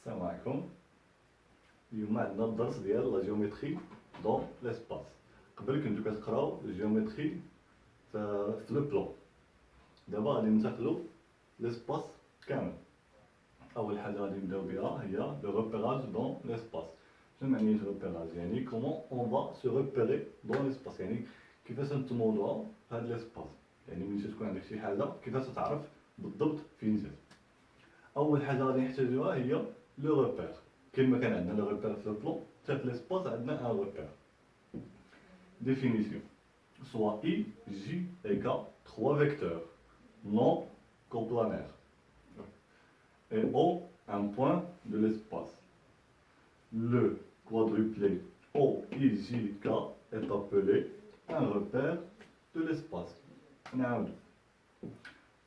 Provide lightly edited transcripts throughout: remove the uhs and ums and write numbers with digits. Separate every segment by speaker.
Speaker 1: السلام عليكم. اليوم عندنا الدرس ديال لا جيومتري دون ليسباس. قبل كنتو كتقراو الجيومتري في لو بلان، دابا غادي ننتقلو ليسباس كامل. اول حاجه غادي نبداو بها هي لو ريبيراج دون ليسباس. شنو معنى ريبيراج؟ يعني كومون اون فا سو ريبيري دون ليسباس، يعني كيفاش نتموضعو في هاد ليسباس. يعني ملي تكون عندك شي حاجه كيفاش تعرف بالضبط فين جات. اول حاجه غادي نحتاجوها هي لو ريبير. كيما كان عندنا لو ريبير في البلان، حتى في ليسباس عندنا ان ريبير. Définition. Soit I, J égale 3 vecteurs non coplanaires. Et O, un point de l'espace. Le quadruplé OIJK est appelé un repère de l'espace. نعاودو.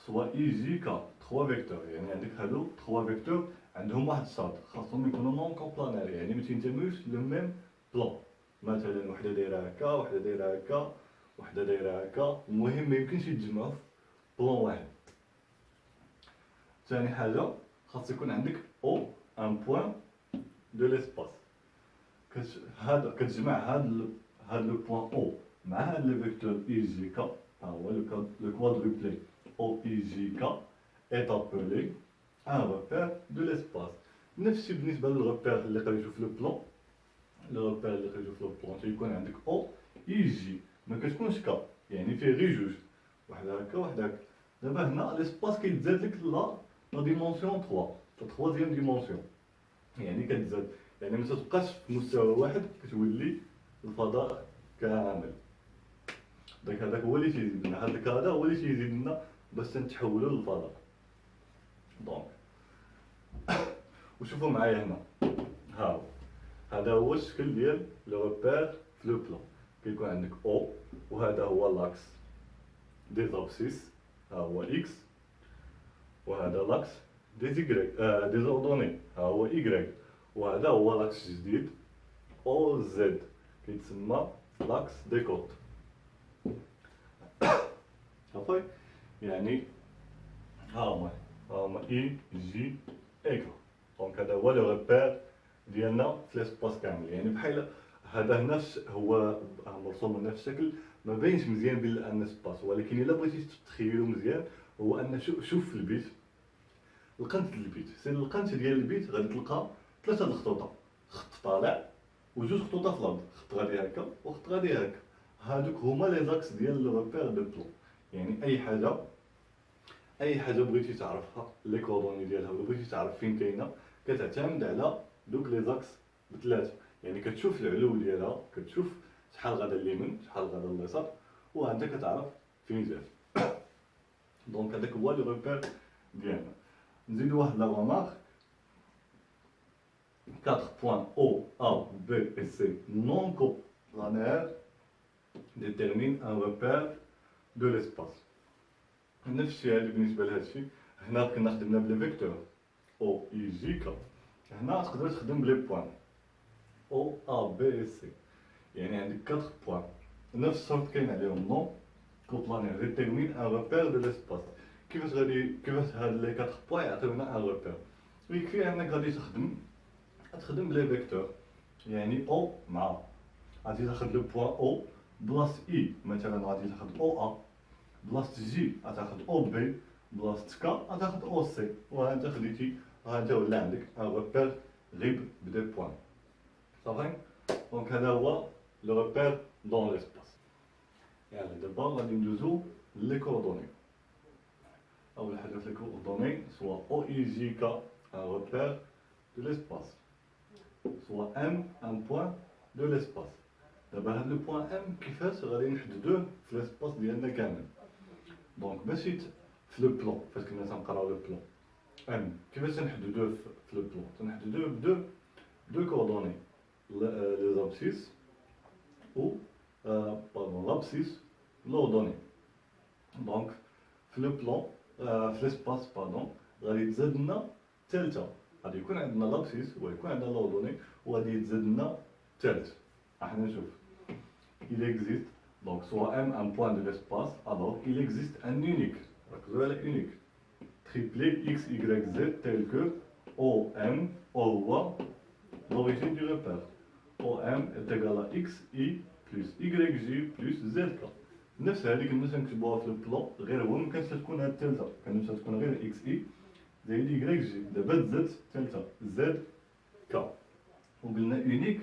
Speaker 1: Soit IJK 3 vecteurs، يعني عندك هادو 3 vecteurs عندهم واحد الشرط، خاصهم يكونوا نون كومبلانير، يعني ما تينتميوش لو ميم بلان. مثلا وحده دايره هكا، وحده دايره هكا، وحده دايره هكا، المهم ما يمكنش يتجمعوا في بلان واحد. ثاني حاجه خاص يكون عندك او ان بوين دو ليسباس. كتجمع هاد لو بوين او مع هاد لو فيكتور اي جي كا، ها هو لو كوادروبلي او اي جي كا est appelé un repère de l'espace. نفس الشيء بالنسبه للريبير اللي قريتو في لو بلان. لو ريبير اللي قريتو في لو بلان تيكون عندك او اي جي، ما كتكونش كا، يعني فيه غير جوج، وحده هكا وحده هكا. دابا هنا ليسباس كيتزاد لك لا ديمونسيون 3، لا تخوازيام ديمونسيون، يعني كتزاد، يعني ما تبقاش في مستوى واحد، كتولي الفضاء كامل. هذاك هو اللي تيزيد لنا، هذاك هذا هو اللي تيزيد لنا باش تنتحولوا للفضاء. دونك وشوفوا معايا هنا، ها هو هذا هو الشكل ديال لو ريبير في لو بلان. كيكون عندك او، وهذا هو لاكس دي زابسيس، ها هو اكس، وهذا لاكس دي زيكغيك دي زوردوني، ها هو ايكغيك، وهذا هو لاكس جديد او زد كيتسمى لاكس دي كوت. صافي، يعني ها هما اي جي ايكا. دونك هذا هو لو ريبير ديالنا في ليسباس كامل. يعني بحال هذا هنا هو مرسوم هنا في الشكل، ما باينش مزيان بين ان سباس، ولكن الا بغيتي تخيلو مزيان هو ان شوف في البيت، القنت ديال البيت، سير القنت ديال البيت غادي تلقى ثلاثه د الخطوطه، خط طالع وجوج خطوطه في الارض، خط غادي هكا وخط غادي هكا. هادوك هما لي زاكس ديال لو ريبير دو بلان. يعني اي حاجه بغيتي تعرفها لي كوردوني ديالها، ولا بغيتي تعرف فين كاينه، كتعتمد على دوك لي زاكس بثلاثه. يعني كتشوف العلو ديالها، كتشوف شحال غادا اليمين شحال غادا اليسار، وانت كتعرف فين جات. دونك هذاك هو لو ريبير ديالنا. نزيدو واحد لا رمارك، 4 points O, A, B et C non coplanaires déterminent un repère de l'espace. نفس الشيء هذا بالنسبه لهذا الشيء. هنا كنا خدمنا بلي فيكتور او اي جي كا، هنا تقدر تخدم بلي بوان او ا بي اي سي، يعني عندك 4 بوان نفس الشرط كاين عليهم نون كوبلانير ديتيرمين ان ريبير دو ليسباس. كيفاش هاد لي 4 بوان يعطيونا ان ريبير؟ يكفي انك غادي تخدم بلي فيكتور، يعني او مع غادي تاخد لو بوان او بلاص اي، مثلا غادي تاخد او ا، بلاصة جي غتاخد او بي، بلاصة كا غتاخد او سي، وها انت خديتي، ها انت ولا عندك ان ريبير غير بدي بوان. صافي، دونك هذا هو لو ريبير دون ليسباس. يعني دابا غادي ندوزو لي كوردوني. اول حاجه في لي كوردوني سوا او اي جي كا ان ريبير دو ليسباس، سوا ام ان بوان دو ليسباس. دابا هاد لو بوان ام كيفاش غادي نحددوه في ليسباس ديالنا كامل؟ دونك باش في لو بلان، فاش كنا تنقراو لو بلان ام كيفاش تنحددوه في لو بلان؟ تنحددوه بدو كوردوني، لي زابسيس و باردون لابسيس لوردوني. دونك في لو بلان في ليسباس باردون غادي تزاد لنا ثالثه، غادي يكون عندنا لابسيس ويكون عندنا لوردوني، وغادي يتزاد لنا ثالث. راح نشوف il existe donc soit M un point de l'espace, alors il existe un unique, unique, triplé x, y, z tel que OM هو l'origine du repère. OM est égal à XI plus YJ plus ZK. نفس هذيك الناس نكتبوها في البلان، غير هو مكانش تكون هاد التالتة، كانت تكون غير XI زائد YJ. دابا تزاد التالتة ZK. وقلنا يونيك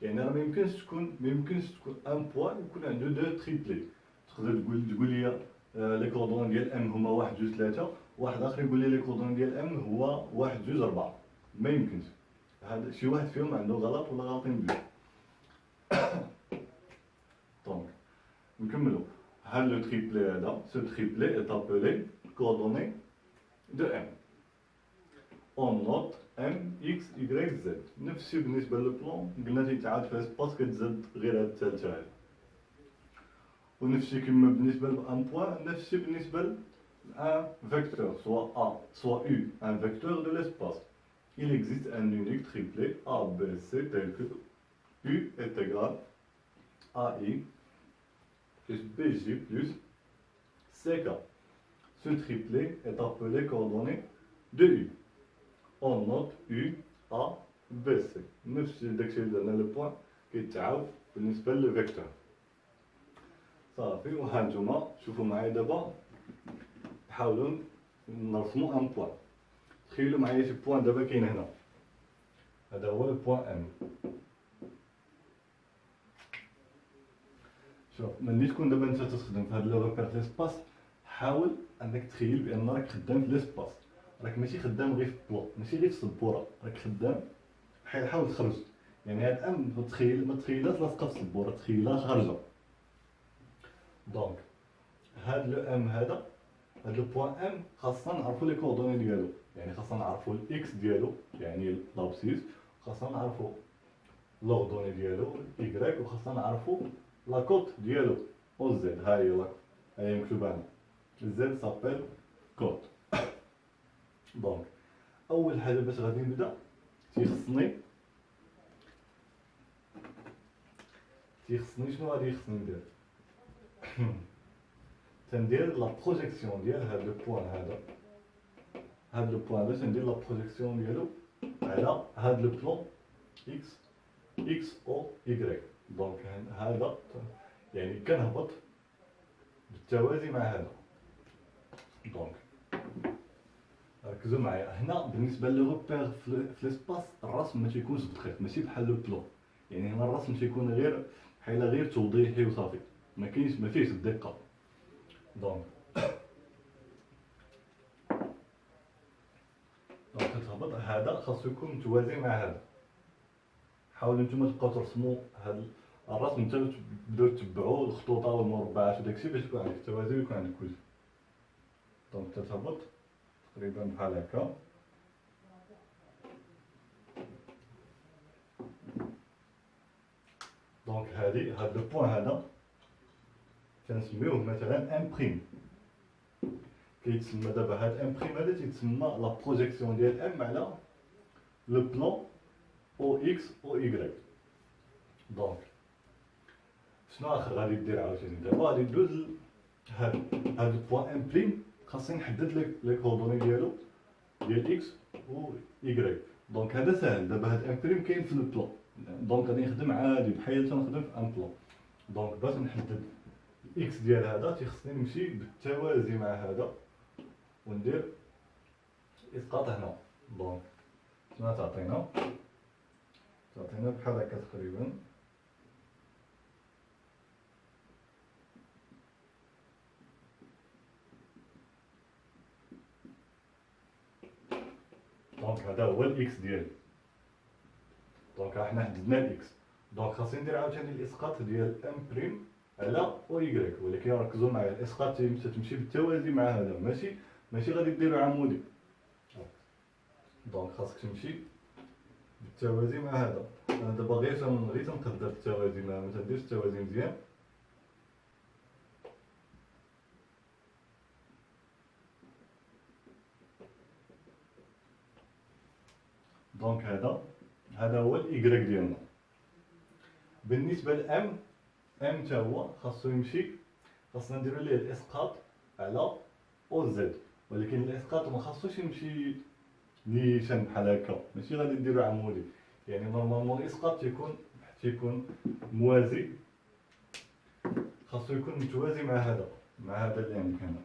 Speaker 1: يعني راه ميمكنش تكون ان بوان يكون عنده دو تريبلي. تقدر تقول لي لي كوردون ديال ام هما 1 2 3، واحد اخر يقول لي لي كوردون ديال ام هو 1 2 4. ما يمكنش، هذا شي واحد فيهم عنده غلط ولا غالطين بجوج. دونك نكملو. هاد لو تريبلي هذا، سو تريبلي est appelé coordonnée de m. On note M, X, Y, Z. نفس الشيء بالنسبة للبلان، قلنا تيتعاد في اسباس كتزاد غير هاد التالتة هادي. ونفس الشيء كما بالنسبة لأن بوان، نفس الشيء بالنسبة لأن فيكتور، soit A, soit U, un vecteur de l'espace. Il existe un unique triplet A, B, C tel que U est égal à AI plus BJ plus CK. Ce triplet est appelé coordonnée de U. On note U, A, B, C. نفس الشيء داكشي اللي درنا لو بوان كيتعاود بالنسبة للفيكتور. صافي. وها نتوما شوفوا معايا دابا، نحاولوا نرسموا ان بوان. تخيلوا معايا شي بوان دابا كاين هنا، هذا هو البوان ام. شوف ملي تكون دابا انت تخدم في هذا لو ريبير في ليسباس، حاول انك تخيل بان راك خدام في ليسباس، راك ماشي خدام غير في بلان، ماشي غير في السبوره، راك خدام حاول تخرج. يعني هاد ام ما تخيلهاش لاصقه في السبوره، تخيلها خارجه. دونك هاد لو ام هذا، هاد لو بوان ام خاصنا نعرفو لي كوردوني ديالو، يعني خاصنا نعرفو الاكس ديالو يعني لابسيس، خاصنا نعرفو لوردوني ديالو ايكغيك، وخاصنا نعرفو لاكوت ديالو او زد. ها هي لاكوت، ها هي مكتوبه هنا، زد سابيل كوت. دونك اول حاجه باش غادي نبدا تيخصني شنو غادي يخصني ندير؟ تندير لا بروجيكسيون ديال هاد لو بوان هذا، هاد لو بوان باش ندير لا بروجيكسيون ديالو على هاد لو بلون اكس او واي. دونك هذا يعني كنهبط بالتوازي مع هذا. دونك ركزوا معايا هنا، بالنسبه للروبير في ليسباس الرسم ما تيكونش دقيق، ماشي بحال لو بلون. يعني هنا الرسم تيكون غير توضيحي وصافي، ما فيهش الدقه. دونك كتهبط، هذا خاصو يكون متوازي مع هذا. حاولوا نتوما تبقاو ترسموا هذا الرسم، حتى تبداو تتبعوا الخطوطه والمربعات وداكشي باش يكون عندك التوازي ويكون عندك كلشي. دونك تتهبط تقريبا بحال هكا. دونك هاد لو بوان هذا كنسميوه مثلا ان بريم. كيتسمى دابا هاد ان بريم هذا تيتسمى لا بروجيكسيون ديال ام على لو بلون او اكس او واي. دونك شنو اخر غادي دير عاوتاني؟ دابا غادي ندوز هاد البوان ام بريم، خاصني نحدد لي كوردوني ديالو ديال اكس و واي. دونك هذا ساهل، دابا هاد ام بريم كاين في البلان، دونك غادي نخدم عادي بحال تنخدم في ان بلان. دونك باش نحدد الاكس ديال هذا تيخصني نمشي بالتوازي مع هذا وندير اسقاط هنا. دونك شنو تعطينا بحال هكا تقريبا. دونك هذا هو الاكس ديالي. دونك حنا حددنا الاكس. دونك خاصني ندير عاوتاني الاسقاط ديال ام بريم على او واي، ولكن ركزوا معايا الاسقاط تمشي بالتوازي مع هذا، ماشي غادي ديرو عمودي. دونك خاصك تمشي بالتوازي مع هذا. انا دابا غير تنقدر التوازي، ما تنديرش التوازي مزيان. دونك هذا هو الايكغيك ديالنا. بالنسبه لام حتى هو خاصنا نديرو ليه الاسقاط على او زد، ولكن الاسقاط ما خاصوش يمشي نيشان بحال هكا، ماشي غادي نديرو عمودي، يعني نورمالمون الاسقاط تيكون موازي، خاصو يكون متوازي مع هذا اللي عندك هنا.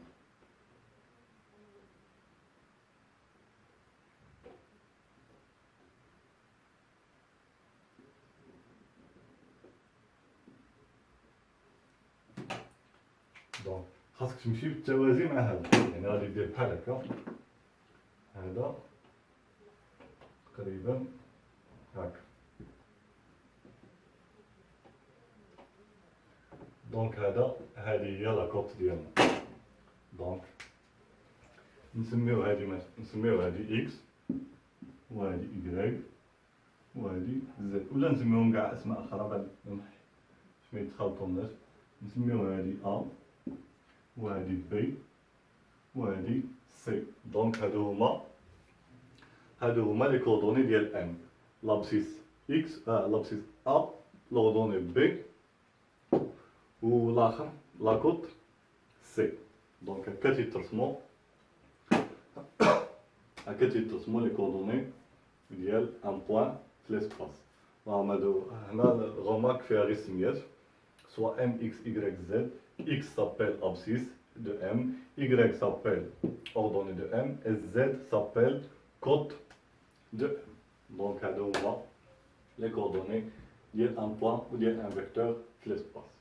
Speaker 1: دونك خاصك تمشي بالتوازي مع هذا، يعني غادي دير بحال هكا، هذا تقريبا هكا. دونك هذه هي لاكوط ديالنا. دونك نسميو هذه اكس، وهذه ايكغيك، وهذه زد، ولا نسميوهم كاع اسماء اخرى بعد باش ما يتخلطوناش. نسميو هذه ا، وهذه بي، وهذه سي. دونك هادو هما لي كوردوني ديال ام. لابسيس اكس، لابسيس ا، لوردوني بي، والاخر لاكوط سي. دونك هكا تيترسمو لي كوردوني ديال ان بوان في ليسباس. راهم هادو هنا غومارك فيها غير سميات، soit m, x, y, z. X s'appelle abscisse de M, Y s'appelle ordonnée de M, et Z s'appelle côte de M. Donc, à deux mois, les coordonnées d'un point ou d'un vecteur de l'espace.